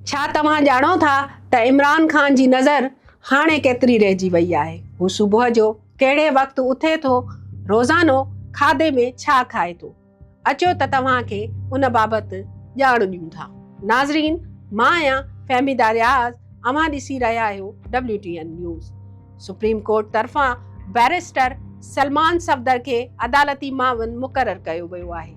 छा तव्हां ॼाणो था त इमरान ख़ान जी नज़र हाणे केतिरी रहिजी वई आहे? हू सुबुह जो कहिड़े वक़्तु उथे थो, रोज़ानो खाधे में छा खाए थो? अचो त तव्हांखे उन बाबति ॼाण ॾियूं था। नाज़रीन, मां आहियां फ़हमीदा रियाज़, अव्हां ॾिसी रहिया आहियो WTN न्यूज़। सुप्रीम कोर्ट तरफ़ां बैरिस्टर सलमान सफ़दर खे अदालती मावन मुक़ररु कयो वियो आहे,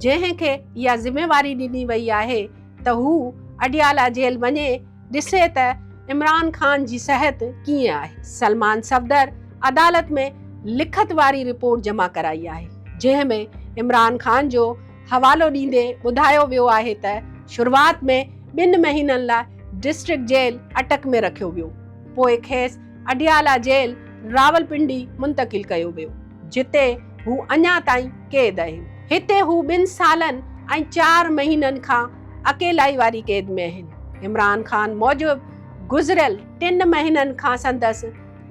जंहिंखे इहा ज़िम्मेवारी ॾिनी वई आहे त हू अडियाला जेल वञे ॾिसे त इमरान ख़ान जी सिहत कीअं आहे। सलमान सफ़दर अदालत में लिखत वारी रिपोर्ट जमा कराई आहे, जंहिंमें इमरान ख़ान जो हवालो ॾींदे ॿुधायो वियो आहे त शुरूआत में 2 महीननि लाइ डिस्ट्रिक्ट जेल अटक में रखियो वियो, पोइ खेसि अडियाला जेल रावलपिंडी मुंतक़िल कयो वियो, जिते हू अञा ताईं क़ैद आहिनि। हिते हू 2 सालनि ऐं 4 महीननि खां अकेलाई वारी क़ैद में आहिनि। इमरान ख़ान मूजिबि गुज़िरियल 3 महीननि खां संदसि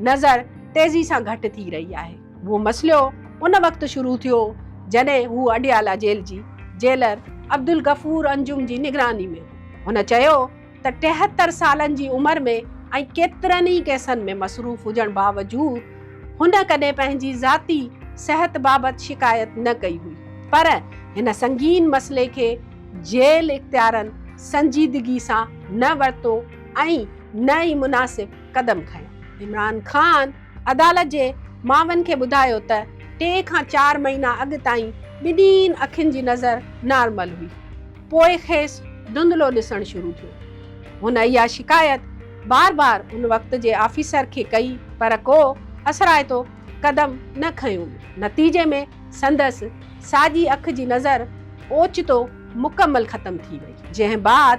नज़र तेज़ी सां घटि थी रही आहे। उहो मसइलो उन वक़्तु शुरू थियो जॾहिं हू अडियाला जेल जी जेलर अब्दुल गफ़ूर अंजुम जी निगरानी में। हुन चयो त 73 सालनि जी उमिरि में ऐं केतिरनि ई केसनि में मसरूफ़ हुजण बावजूदु हुन कॾहिं पंहिंजी ज़ाती सिहत बाबति शिकायत न कई हुई, पर हिन संगीन मसइले खे जेल इख्तियारनि संजीदगी सां न वरितो ऐं न ई मुनासिब क़दम खंया। इमरान ख़ान अदालत जे मावन खे ॿुधायो त 3 खां 4 महीना अॻु ताईं ॿिन्हिनि अखियुनि जी नज़र नॉर्मल हुई, पोइ खेसि धुंधलो ॾिसणु शुरू थियो। हुन इहा शिकायत बार बार उन वक़्त जे ऑफिसर खे कई, पर को असराइतो क़दम न खंयो। नतीजे में संदसि साॼी अखि जी नज़र ओचितो मुकमल ख़त्म थी वई, जंहिं बाद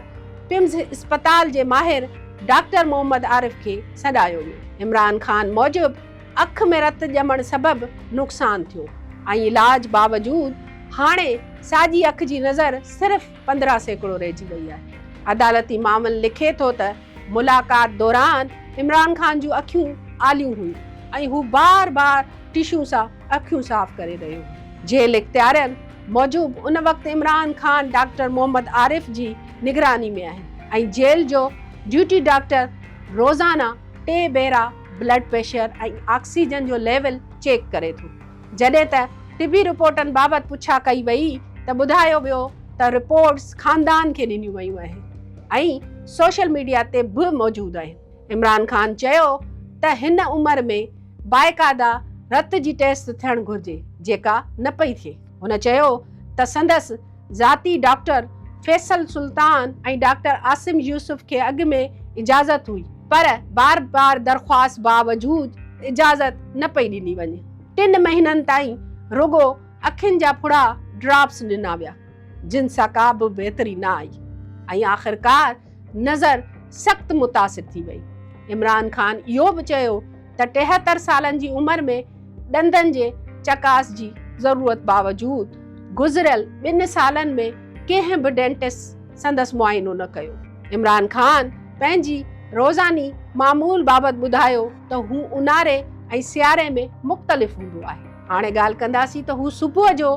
पिम्स अस्पताल जे माहिर डॉक्टर मोहम्मद आरिफ खे सॾायो वियो। इमरान ख़ान मूजिबि अखि में रत ॼमण सबबि नुक़सानु थियो ऐं इलाज बावजूदु हाणे साॼी अखि जी नज़र सिर्फ़ 15% रहिजी वई आहे। अदालती मामल लिखे थो त मुलाक़ात दौरान इमरान ख़ान जूं अखियूं आलियूं हुयूं ऐं हू बार बार टिशू सां अखियूं साफ़ करे रहियो। जेल इख्तियारनि मूजिबि उन वक़्तु इमरान ख़ान डॉक्टर मोहम्मद आरिफ जी निगरानी में आहिनि ऐं जेल जो ड्यूटी डॉक्टर रोज़ाना 3 भेरा ब्लड प्रेशर ऐं ऑक्सीजन जो लेवल चेक करे थो। जॾहिं त तिबी रिपोर्टनि बाबति पुछा कई वई त ॿुधायो वियो त रिपोर्ट्स ख़ानदान खे ॾिनियूं वयूं आहिनि ऐं सोशल मीडिया ते बि मौजूदु आहिनि। इमरान ख़ान चयो त हिन उमिरि में बाक़ायदा रत जी टेस्ट थियणु घुरिजे, जेका न पई थिए। हुन चयो त संदसि ज़ाती डॉक्टर फैसल सुल्तान ऐं डॉक्टर आसिम यूसुफ खे अॻु में इजाज़त हुई, पर बार बार दरख़्वास्त बावजूदु इजाज़त न पई ॾिनी वञे। 3 महीननि ताईं रुगो अखियुनि जा फुड़ा ड्रॉप्स ॾिना विया, जिन सां का बि बहितरी न आई ऐं आख़िरकार नज़र सख़्तु मुतासिर थी वई। इमरान ख़ान इहो बि चयो त 73 सालनि जी उमिरि में ॾंदनि जे चकास जी ज़रूरत बावजूदु गुज़िरियल 2 सालनि में कंहिं बि डेंटिस्ट संदसि मुआइनो न कयो। इमरान ख़ान पंहिंजी रोज़ानी मामूल बाबति ॿुधायो त हू ऊन्हारे ऐं सियारे में मुख़्तलिफ़ हूंदो आहे। हाणे ॻाल्हि कंदासीं त हू सुबुह जो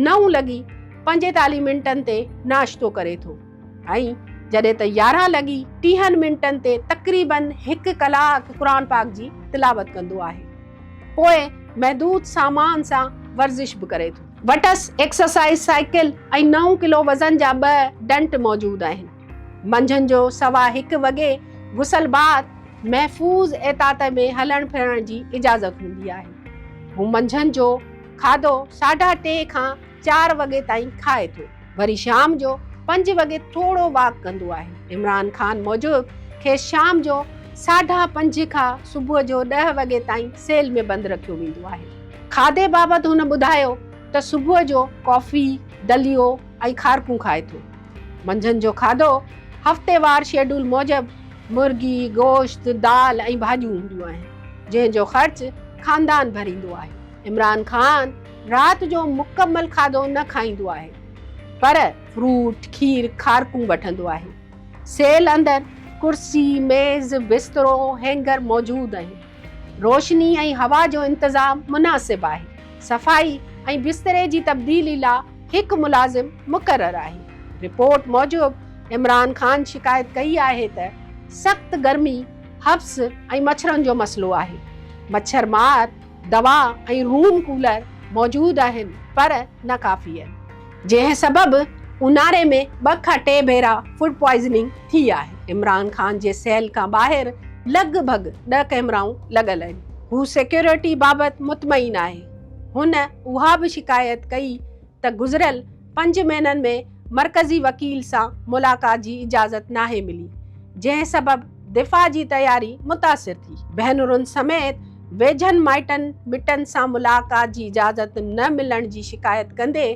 9:45 ते नाश्तो करे थो ऐं जॾहिं त 11:30 ते तक़रीबन 1 कलाक क़ुरान पाक जी तिलावत कंदो आहे। पोइ महदूद सामान सां वर्ज़िश बि करे थो। वटस एक्सरसाइज साइकिल ऐं 9 किलो वज़न जा 2 डंट मौजूदु आहिनि। मंझंदि जो 1:15 वॻे गुसल बाद महफ़ूज़ एतात में हलण फिरण जी इजाज़त हूंदी आहे। हू मंझंदि जो खाधो 3:30 खां 4 वॻे ताईं खाए थो, वरी शाम जो 5 वॻे थोरो वॉक कंदो आहे। इमरान ख़ान मूजिबि खेसि शाम जो 5:30 खां सुबुह जो 10 वॻे ताईं सेल में बंदि रखियो वेंदो आहे। खाधे बाबति हुन ॿुधायो त सुबुह जो कॉफ़ी, दलियो ऐं खारकूं खाए थो। मंझंदि जो खाधो हफ़्तेवार शेड्यूल मूजिबि मुर्गी, गोश्त, दाल ऐं भाॼियूं हूंदियूं आहिनि, जंहिंजो ख़र्च ख़ानदान भरींदो आहे। इमरान ख़ान राति जो मुकमल खाधो न खाईंदो आहे, पर फ्रूट, खीर, खारकूं वठंदो आहे। सेल अंदरि कुर्सी, मेज़, बिस्तरो, हैंगर मौजूदु आहिनि। रोशनी ऐं हवा जो इंतज़ाम मुनासिब आहे। सफ़ाई ऐं बिस्तरे जी तब्दीली लाइ 1 मुलाज़िम मुक़ररु आहे। रिपोर्ट मूजिबि इमरान ख़ान शिकायत कई आहे त सख़्त गर्मी, हब्स ऐं मच्छरनि जो मसइलो आहे। मच्छर मार दवा ऐं रूम कूलर मौजूदु आहिनि पर न काफ़ी आहिनि, जंहिं सबबि ऊन्हारे में 2 खां 3 भेरा फूड पॉइज़निंग थी आहे। इमरान ख़ान जे सेल खां ॿाहिरि लॻभॻि 10 कैमराऊं लॻल आहिनि। हू सिक्योरिटी बाबति मुतमइन आहे। हुन उहा बि शिकायत कई त गुज़िरियल 5 महीननि में मरकज़ी वकील सां मुलाक़ात जी इजाज़त नाहे मिली, जंहिं सबबि दिफ़ा जी तयारी मुतासिर थी। भेनरुनि समेत वेझनि माइटनि मिटनि सां मुलाक़ात जी इजाज़त न मिलण जी शिकायत कंदे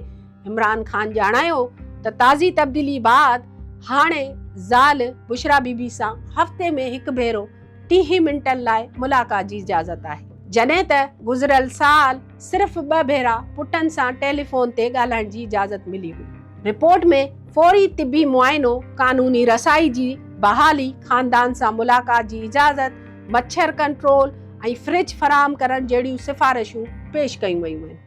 इमरान ख़ान ॼाणायो त ताज़ी तब्दीली बाद हाणे ज़ाल बुशरा बीबी सां हफ़्ते में 1 भेरो 30 मिंटनि लाइ मुलाक़ात जी इजाज़त आहे, जॾहिं त गुज़िरियल साल सिर्फ़ 2 भेरा पुटनि सां टेलीफोन ते ॻाल्हाइण जी इजाज़त मिली हुई। रिपोर्ट में फ़ौरी तिबी मुआइनो, क़ानूनी रसाई जी बहाली, ख़ानदान सां मुलाक़ात जी इजाज़त, मच्छर कंट्रोल ऐं फ्रिज फराहम करण जहिड़ियूं सिफ़ारिशूं पेश कयूं वयूं आहिनि।